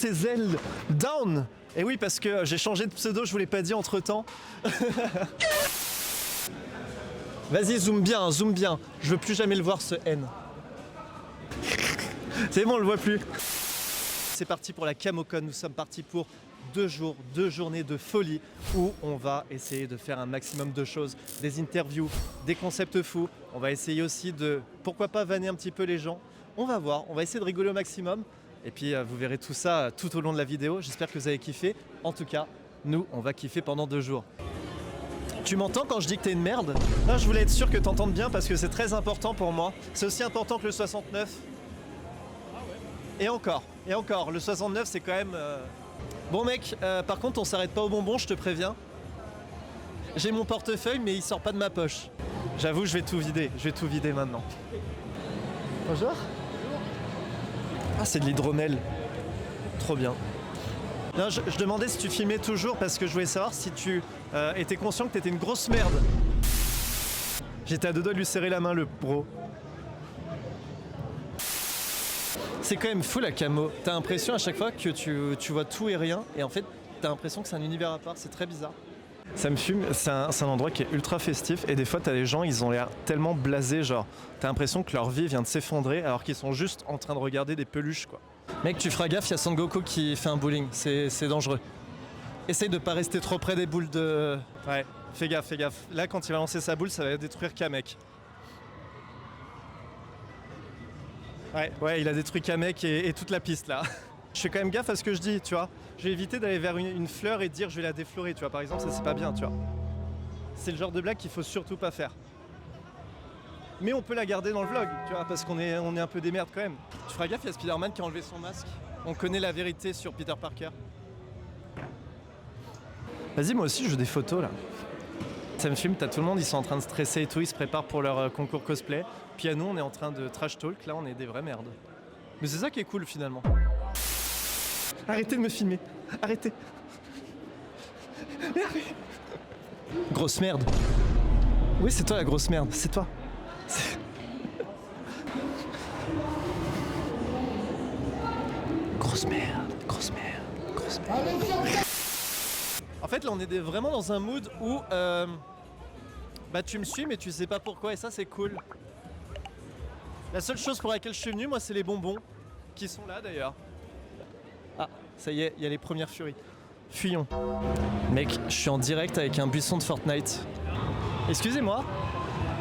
ses ailes down. Et oui, parce que j'ai changé de pseudo, je vous l'ai pas dit entre temps. Vas-y, zoom bien, zoom bien. Je veux plus jamais le voir, ce N. C'est bon, on le voit plus. C'est parti pour la CamoCon. Nous sommes partis pour 2 jours, 2 journées de folie où on va essayer de faire un maximum de choses. Des interviews, des concepts fous. On va essayer aussi de, pourquoi pas, vanner un petit peu les gens. On va voir, on va essayer de rigoler au maximum. Et puis vous verrez tout ça tout au long de la vidéo. J'espère que vous avez kiffé. En tout cas, nous, on va kiffer pendant 2 jours. Tu m'entends quand je dis que t'es une merde? Non, je voulais être sûr que t'entendes bien parce que c'est très important pour moi. C'est aussi important que le 69. Et encore, le 69 c'est quand même... Bon mec, par contre on s'arrête pas aux bonbons, je te préviens. J'ai mon portefeuille mais il sort pas de ma poche. J'avoue, je vais tout vider maintenant. Bonjour. Ah, c'est de l'hydromel. Trop bien. Non, je demandais si tu filmais toujours parce que je voulais savoir si tu étais conscient que t'étais une grosse merde. J'étais à 2 doigts de lui serrer la main, le bro. C'est quand même fou la camo. T'as l'impression à chaque fois que tu vois tout et rien, et en fait t'as l'impression que c'est un univers à part, c'est très bizarre. Ça me fume, c'est un endroit qui est ultra festif, et des fois t'as des gens, ils ont l'air tellement blasés, genre t'as l'impression que leur vie vient de s'effondrer alors qu'ils sont juste en train de regarder des peluches quoi. Mec, tu feras gaffe, il y a Son Goku qui fait un bowling, c'est dangereux. Essaye de pas rester trop près des boules de... Ouais, fais gaffe, fais gaffe. Là quand il va lancer sa boule, ça va détruire Kamek. Ouais, il a détruit Kamek et toute la piste là. Je fais quand même gaffe à ce que je dis, tu vois. Je vais éviter d'aller vers une fleur et de dire je vais la déflorer, tu vois. Par exemple, ça c'est pas bien, tu vois. C'est le genre de blague qu'il faut surtout pas faire. Mais on peut la garder dans le vlog, tu vois, parce qu'on est un peu des merdes quand même. Tu feras gaffe, il y a Spider-Man qui a enlevé son masque. On connaît la vérité sur Peter Parker. Vas-y, moi aussi je veux des photos là. Ça me filme, t'as tout le monde, ils sont en train de stresser et tout, ils se préparent pour leur concours cosplay. Puis à nous, on est en train de trash talk, là on est des vraies merdes. Mais c'est ça qui est cool finalement. Arrêtez de me filmer, arrêtez. Grosse merde. Oui, c'est toi la grosse merde, c'est toi. Grosse merde, grosse merde, grosse merde. En fait, là, on est vraiment dans un mood où bah tu me suis, mais tu sais pas pourquoi, et ça, c'est cool. La seule chose pour laquelle je suis venu, moi, c'est les bonbons, qui sont là, d'ailleurs. Ah, ça y est, il y a les premières furies. Fuyons. Mec, je suis en direct avec un buisson de Fortnite. Excusez-moi,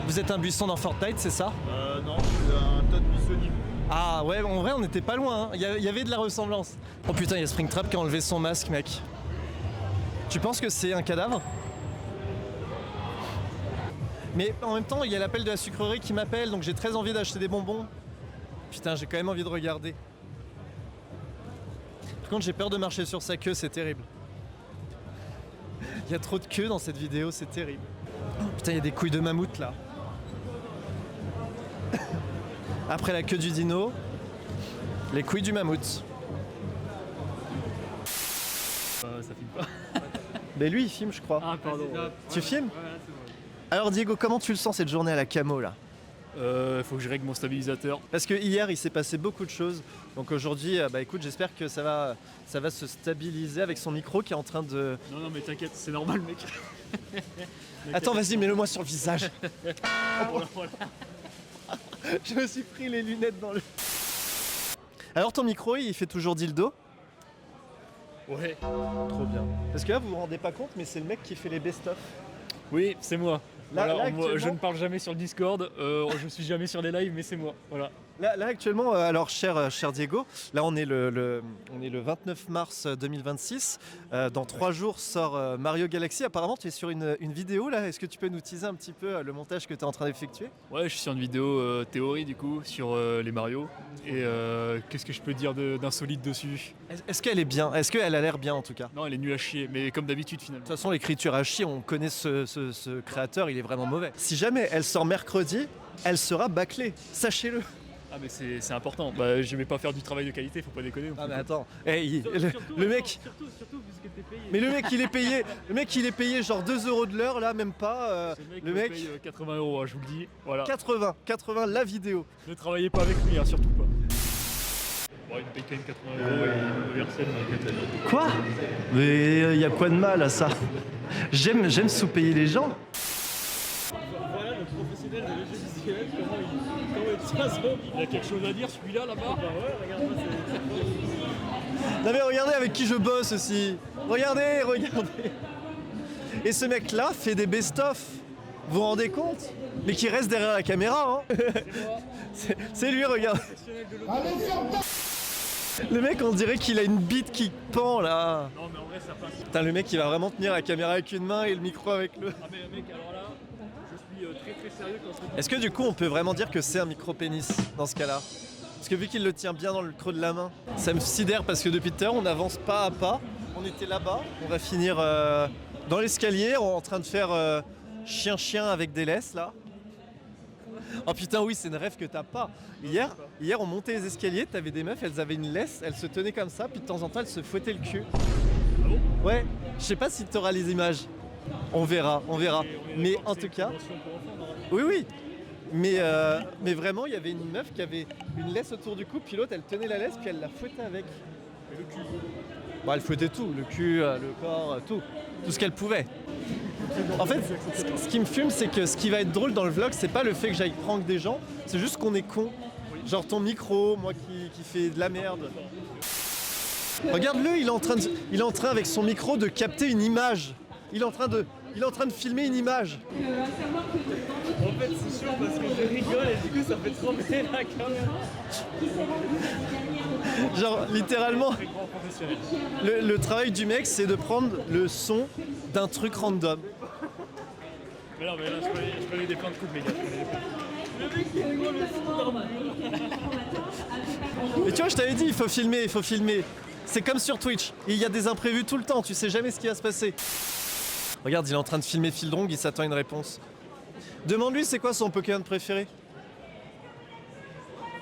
vous êtes un buisson dans Fortnite, c'est ça? Non, je suis un tas de buissonnier. Ah ouais, en vrai, on n'était pas loin, hein. Il y avait de la ressemblance. Oh putain, il y a Springtrap qui a enlevé son masque, mec. Tu penses que c'est un cadavre? Mais en même temps, il y a l'appel de la sucrerie qui m'appelle, donc j'ai très envie d'acheter des bonbons. Putain, j'ai quand même envie de regarder. Par contre, j'ai peur de marcher sur sa queue, c'est terrible. Il y a trop de queue dans cette vidéo, c'est terrible. Oh, putain, il y a des couilles de mammouth là. Après la queue du dino, les couilles du mammouth. Ça filme pas. Mais lui, il filme, je crois. Ah, pardon. Tu filmes? Ouais, c'est bon. Alors Diego, comment tu le sens cette journée à la camo là? Faut que je règle mon stabilisateur. Parce que hier il s'est passé beaucoup de choses. Donc aujourd'hui, bah écoute, j'espère que ça va se stabiliser avec son micro qui est en train de... Non, mais t'inquiète, c'est normal, mec. Attends, vas-y, mets-le-moi sur le visage. Voilà. Je me suis pris les lunettes dans le... Alors ton micro, il fait toujours dildo? Ouais. Trop bien. Parce que là, vous vous rendez pas compte, mais c'est le mec qui fait les best-of. Oui, c'est moi. Là, Voilà, là, moi, actuellement- je ne parle jamais sur le Discord, je suis jamais sur des lives, mais c'est moi. Voilà. Là actuellement, alors cher Diego, là on est le 29 mars 2026. Dans 3 jours sort Mario Galaxy. Apparemment tu es sur une vidéo là. Est-ce que tu peux nous teaser un petit peu le montage que tu es en train d'effectuer? Ouais, je suis sur une vidéo théorie du coup sur les Mario. Et qu'est-ce que je peux dire d'insolite dessus? Est-ce qu'elle est bien? Est-ce qu'elle a l'air bien en tout cas? Non, elle est nulle à chier, mais comme d'habitude finalement. De toute façon l'écriture à chier, on connaît ce créateur, il est vraiment mauvais. Si jamais elle sort mercredi, elle sera bâclée, sachez-le. Ah mais c'est important, bah je vais pas faire du travail de qualité, faut pas déconner. Ah mais attends, hey, le mec... Surtout vu que t'es payé. Mais le mec il est payé genre 2 € de l'heure là, même pas. Le mec paye 80 €, je vous le dis. Voilà. 80 la vidéo. Ne travaillez pas avec lui, hein, surtout pas. Bon, il me paye quand même 80 € et il me verse le Quoi? Mais y a quoi de mal à ça? J'aime sous-payer les gens. Voilà le professionnel de l'audiovisuel, comment il tient son. Il a quelque chose à dire celui-là là-bas? Bah ouais, regarde-moi, c'est... Non mais regardez avec qui je bosse aussi. Regardez. Et ce mec-là fait des best-of. Vous vous rendez compte? Mais qui reste derrière la caméra, hein. C'est lui, regarde. Le mec, on dirait qu'il a une bite qui pend là. Non mais en vrai ça passe. Putain, le mec il va vraiment tenir la caméra avec une main et le micro avec le... Ah mais mec, alors là, je suis très sérieux quand je te dis... Est-ce que du coup on peut vraiment dire que c'est un micro-pénis dans ce cas-là? Parce que vu qu'il le tient bien dans le creux de la main, ça me sidère parce que depuis tout à l'heure on avance pas à pas. On était là-bas, on va finir dans l'escalier en train de faire chien-chien avec des laisses là. Oh putain oui, c'est une rêve que t'as pas. Hier on montait les escaliers, t'avais des meufs, elles avaient une laisse, elles se tenaient comme ça, puis de temps en temps elles se fouettaient le cul. Ah bon? Ouais, je sais pas si t'auras les images. On verra. Mais en tout cas... Oui. Mais vraiment, il y avait une meuf qui avait une laisse autour du cou, puis l'autre elle tenait la laisse, puis elle la fouettait avec. Et le cul? Bah, elle fouettait tout, le cul, le corps, tout ce qu'elle pouvait. En fait, ce qui me fume, c'est que ce qui va être drôle dans le vlog, c'est pas le fait que j'aille prank des gens, c'est juste qu'on est con. Genre ton micro, moi qui fais de la merde. Regarde-le, il est en train avec son micro de capter une image. Il est en train de filmer une image. En fait c'est sûr parce que je rigole et du coup ça fait trembler la caméra. Genre littéralement, Très grand professionnel. le travail du mec, c'est de prendre le son d'un truc random. Mais non mais là je connais des plans de coups les gars. Le mec il rigole le fou d'un Mais tu vois, je t'avais dit, il faut filmer. C'est comme sur Twitch, il y a des imprévus tout le temps, tu sais jamais ce qui va se passer. Regarde, il est en train de filmer Fildrong, il s'attend à une réponse. Demande-lui c'est quoi son Pokémon préféré.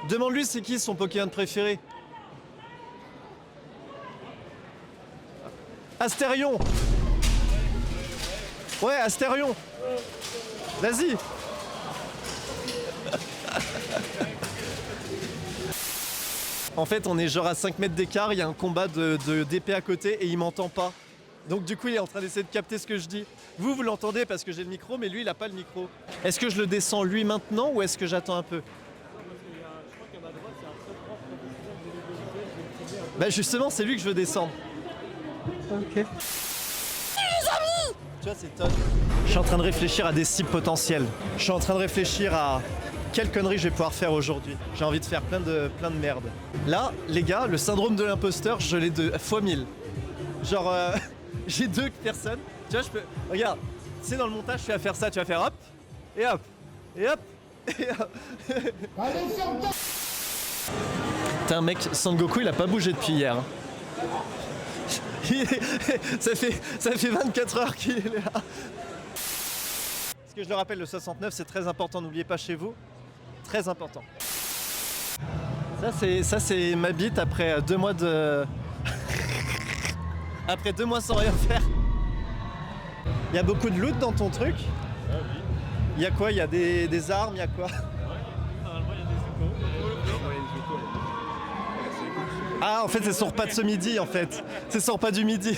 Demande-lui c'est qui son Pokémon préféré. Astérion. Ouais, Astérion. Vas-y. En fait, on est genre à 5 mètres d'écart, il y a un combat d'épée à côté et il m'entend pas. Donc du coup, il est en train d'essayer de capter ce que je dis. Vous l'entendez parce que j'ai le micro, mais lui, il a pas le micro. Est-ce que je le descends lui maintenant ou est-ce que j'attends un peu? Bah justement, c'est lui que je veux descendre. Ok. Les amis! Tu vois, c'est top. Je suis en train de réfléchir à des cibles potentielles. Je suis en train de réfléchir à quelle connerie je vais pouvoir faire aujourd'hui. J'ai envie de faire plein de merde. Là, les gars, le syndrome de l'imposteur, je l'ai fois 1000. Genre, j'ai 2 personnes. Tu vois, je peux... Regarde, tu sais, dans le montage, tu vas faire ça, tu vas faire hop, et hop, et hop, et hop. Putain, mec, Sangoku, il a pas bougé depuis hier. Ça fait 24 heures qu'il est là. Parce que je le rappelle, le 69, c'est très important, n'oubliez pas chez vous. Très important. Ça, c'est ma bite après 2 mois de... Après 2 mois sans rien faire. Il y a beaucoup de loot dans ton truc? Ah oui. Il y a quoi? Il y a des armes, il y a quoi? Normalement il y a des échos. Ah, en fait, c'est son repas de ce midi, en fait. C'est son repas du midi.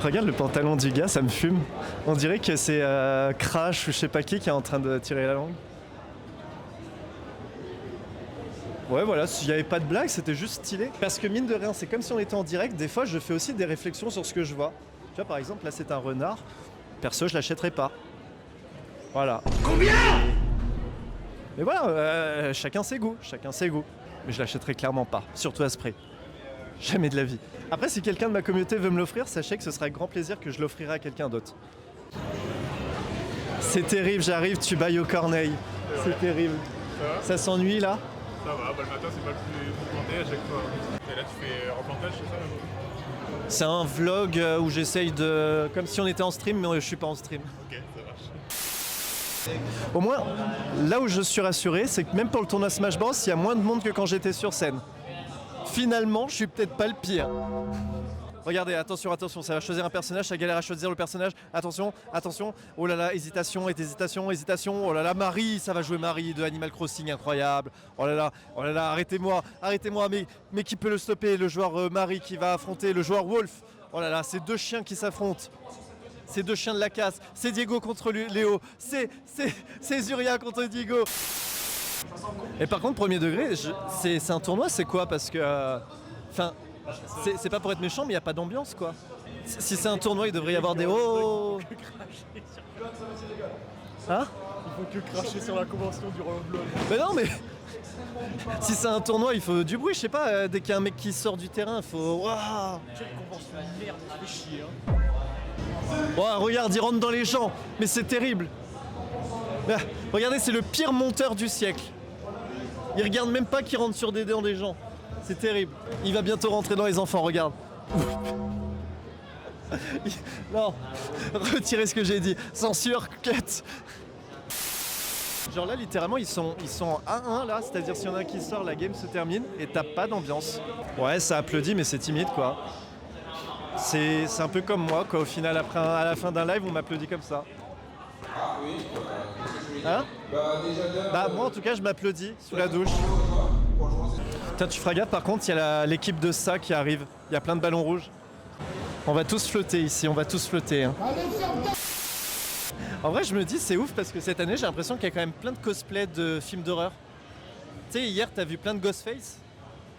Regarde le pantalon du gars, ça me fume. On dirait que c'est Crash ou je sais pas qui est en train de tirer la langue. Ouais, voilà, s'il n'y avait pas de blague, c'était juste stylé. Parce que mine de rien, c'est comme si on était en direct. Des fois, je fais aussi des réflexions sur ce que je vois. Tu vois, par exemple, là, c'est un renard. Perso, je l'achèterais pas. Voilà. Combien? Mais voilà, chacun ses goûts, Mais je l'achèterais clairement pas, surtout à ce prix. Jamais de la vie. Après, si quelqu'un de ma communauté veut me l'offrir, sachez que ce sera avec grand plaisir que je l'offrirai à quelqu'un d'autre. C'est terrible, j'arrive, tu bailles au Corneille. C'est terrible. Ça s'ennuie là? Ça va, le matin c'est pas le plus planté à chaque fois. Et là tu fais replantage, c'est ça là? C'est un vlog où j'essaye de... Comme si on était en stream, mais je suis pas en stream. Ok, ça marche. Au moins, là où je suis rassuré, c'est que même pour le tournoi Smash Bros, il y a moins de monde que quand j'étais sur scène. Finalement, je suis peut-être pas le pire. Regardez, attention, attention, ça va choisir un personnage, ça galère à choisir le personnage. Attention, attention. Oh là là, hésitation, hésitation, hésitation. Oh là là, Marie, ça va jouer Marie de Animal Crossing, incroyable. Oh là là, arrêtez-moi, arrêtez-moi. Mais qui peut le stopper? Le joueur Marie qui va affronter le joueur Wolf. Oh là là, c'est deux chiens qui s'affrontent. C'est deux chiens de la casse. C'est Diego contre Léo. C'est Zuria contre Diego. Et par contre, premier degré, c'est un tournoi, c'est quoi? Parce que... Enfin, c'est pas pour être méchant, mais il n'y a pas d'ambiance, quoi. Si c'est un tournoi, il devrait y avoir des... Oh. Hein? Il faut que cracher sur la convention du Royaume Blood. Mais non, mais... Si c'est un tournoi, il faut du bruit, je sais pas, dès qu'il y a un mec qui sort du terrain, il faut... Waouh. Quelle convention de merde, ça fait chier, hein. Oh, regarde, il rentre dans les gens, mais c'est terrible. Là, regardez, c'est le pire monteur du siècle. Il regarde même pas qu'il rentre sur des dents des gens. C'est terrible. Il va bientôt rentrer dans les enfants, regarde. Non, retirez ce que j'ai dit. Censure, cut. Genre là, littéralement, ils sont en 1-1 là, c'est-à-dire s'il y en a un qui sort, la game se termine et t'as pas d'ambiance. Ouais, ça applaudit, mais c'est timide, quoi. C'est un peu comme moi, quoi. Au final, après, à la fin d'un live, on m'applaudit comme ça. Hein? Bah moi, en tout cas, je m'applaudis sous la douche. Putain, tu feras gaffe, par contre, il y a l'équipe de ça qui arrive. Il y a plein de ballons rouges. On va tous flotter ici, on va tous flotter. Hein. En vrai, je me dis, c'est ouf parce que cette année, j'ai l'impression qu'il y a quand même plein de cosplays de films d'horreur. Tu sais, hier, t'as vu plein de Ghostface.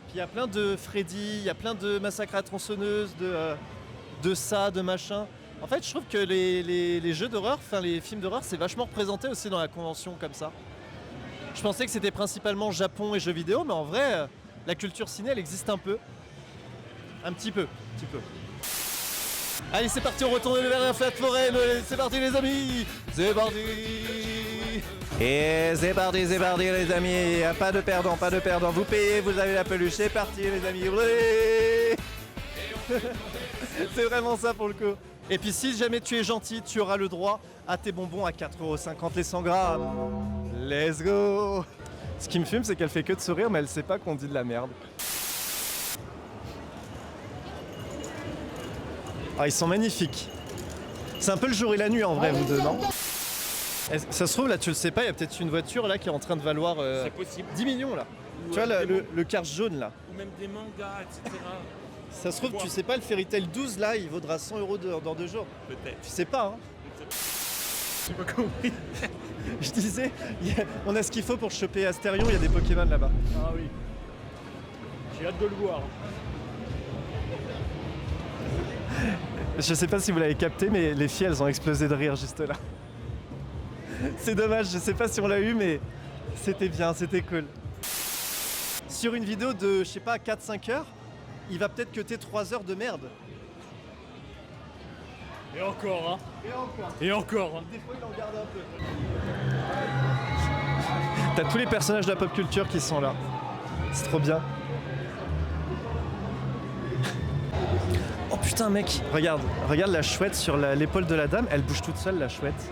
Puis il y a plein de Freddy, il y a plein de massacres à tronçonneuse, de ça, de machin. En fait, je trouve que les jeux d'horreur, enfin les films d'horreur, c'est vachement représenté aussi dans la convention comme ça. Je pensais que c'était principalement Japon et jeux vidéo, mais en vrai, la culture ciné, elle existe un peu. Un petit peu. Allez, c'est parti, on retourne vers la flat foraine. C'est parti, les amis. C'est parti. Et c'est parti, les amis. Pas de perdant, pas de perdant. Vous payez, vous avez la peluche. C'est parti, les amis. C'est vraiment ça pour le coup. Et puis si jamais tu es gentil, tu auras le droit à tes bonbons à 4,50€ les 100 grammes. Let's go. Ce qui me fume, c'est qu'elle fait que de sourire, mais elle sait pas qu'on dit de la merde. Ah, ils sont magnifiques. C'est un peu le jour et la nuit en vrai, vous deux, non? Ça se trouve, là, tu le sais pas, il y a peut-être une voiture là qui est en train de valoir c'est possible. 10 millions là. Ou tu vois, le car jaune là. Ou même des mangas, etc. Ça se trouve, tu sais pas, le Fairy Tail 12 là, il vaudra 100€ dans 2 jours. Peut-être. Tu sais pas, hein? J'ai pas compris. Je disais, on a ce qu'il faut pour choper Astérion, il y a des Pokémon là-bas. Ah oui. J'ai hâte de le voir. Je sais pas si vous l'avez capté, mais les filles, elles ont explosé de rire juste là. C'est dommage, je sais pas si on l'a eu, mais c'était bien, c'était cool. Sur une vidéo de, je sais pas, 4-5 heures, il va peut-être cuter 3 heures de merde. Et encore, hein. Et encore. Et encore, hein. Des fois, il en garde un peu. T'as tous les personnages de la pop culture qui sont là. C'est trop bien. Oh putain, mec, regarde la chouette sur l'épaule de la dame, elle bouge toute seule, la chouette.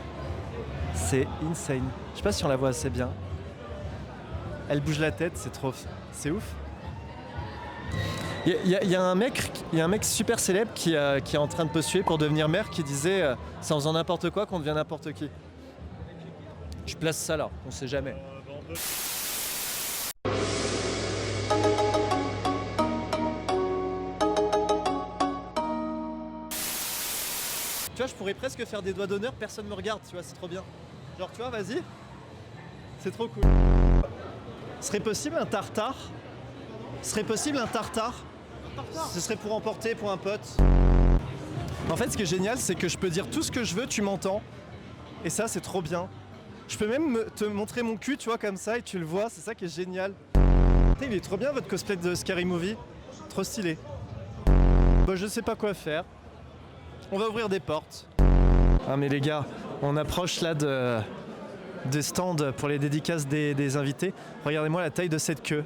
C'est insane. Je sais pas si on la voit assez bien. Elle bouge la tête, c'est ouf. Il y a un mec super célèbre qui est en train de postuler pour devenir maire qui disait c'est en faisant n'importe quoi qu'on devient n'importe qui. Je place ça là, on sait jamais. Tu vois, je pourrais presque faire des doigts d'honneur, personne me regarde, tu vois, c'est trop bien. Genre, tu vois, vas-y. C'est trop cool. Serait possible un tartare? Ce serait pour emporter pour un pote. En fait, ce qui est génial, c'est que je peux dire tout ce que je veux, tu m'entends. Et ça, c'est trop bien. Je peux même te montrer mon cul, tu vois, comme ça, et tu le vois, c'est ça qui est génial. Putain, il est trop bien votre cosplay de Scary Movie. Trop stylé. Bah, je sais pas quoi faire. On va ouvrir des portes. Ah mais les gars, on approche là des stands pour les dédicaces des invités. Regardez-moi la taille de cette queue.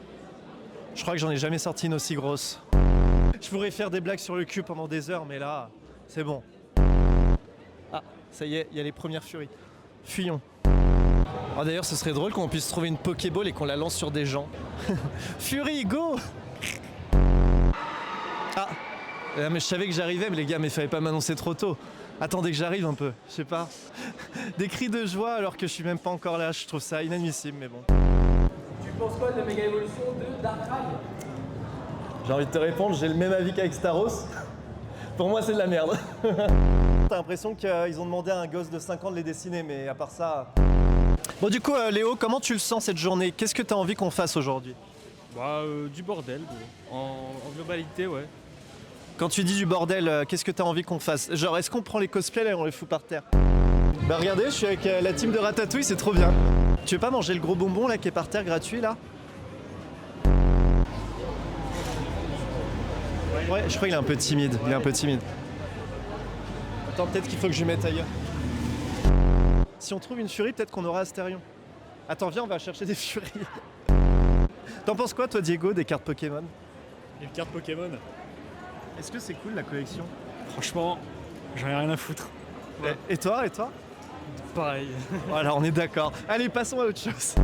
Je crois que j'en ai jamais sorti une aussi grosse. Je pourrais faire des blagues sur le cul pendant des heures, mais là, c'est bon. Ah, ça y est, il y a les premières furies. Fuyons. Oh, d'ailleurs, ce serait drôle qu'on puisse trouver une Pokéball et qu'on la lance sur des gens. Fury, go! Ah, Mais je savais que j'arrivais, mais les gars, mais fallait pas m'annoncer trop tôt. Attendez que j'arrive un peu, je sais pas. Des cris de joie alors que je suis même pas encore là, je trouve ça inadmissible, mais bon. Tu penses quoi de la méga évolution de Darkrai? J'ai envie de te répondre, j'ai le même avis qu'avec Staros. Pour moi, c'est de la merde. T'as l'impression qu'ils ont demandé à un gosse de 5 ans de les dessiner, mais à part ça... Bon, du coup, Léo, comment tu le sens cette journée? Qu'est-ce que t'as envie qu'on fasse aujourd'hui? Du bordel, en globalité, ouais. Quand tu dis du bordel, qu'est-ce que t'as envie qu'on fasse? Genre, est-ce qu'on prend les cosplays là et on les fout par terre? Bah regardez, je suis avec la team de Ratatouille, c'est trop bien. Tu veux pas manger le gros bonbon là qui est par terre gratuit là? Ouais, je crois qu'il est un peu timide, Attends, peut-être qu'il faut que je lui mette ailleurs. Si on trouve une furie, peut-être qu'on aura Astérion. Attends, viens, on va chercher des furies. T'en penses quoi toi, Diego, des cartes Pokémon? Les cartes Pokémon, Est-ce que c'est cool la collection? franchement, j'en ai rien à foutre. Ouais. Et toi? Pareil. Voilà, on est d'accord. Allez, passons à autre chose.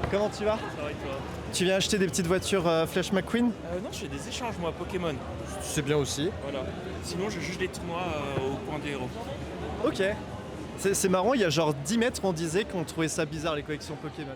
Comment tu vas? Ça va avec toi? Tu viens acheter des petites voitures Flash McQueen? Non, je fais des échanges moi Pokémon. C'est bien aussi. Voilà. Sinon, je juge les tournois au point des héros. Ok. C'est marrant, il y a genre 10 mètres, on disait qu'on trouvait ça bizarre les collections Pokémon.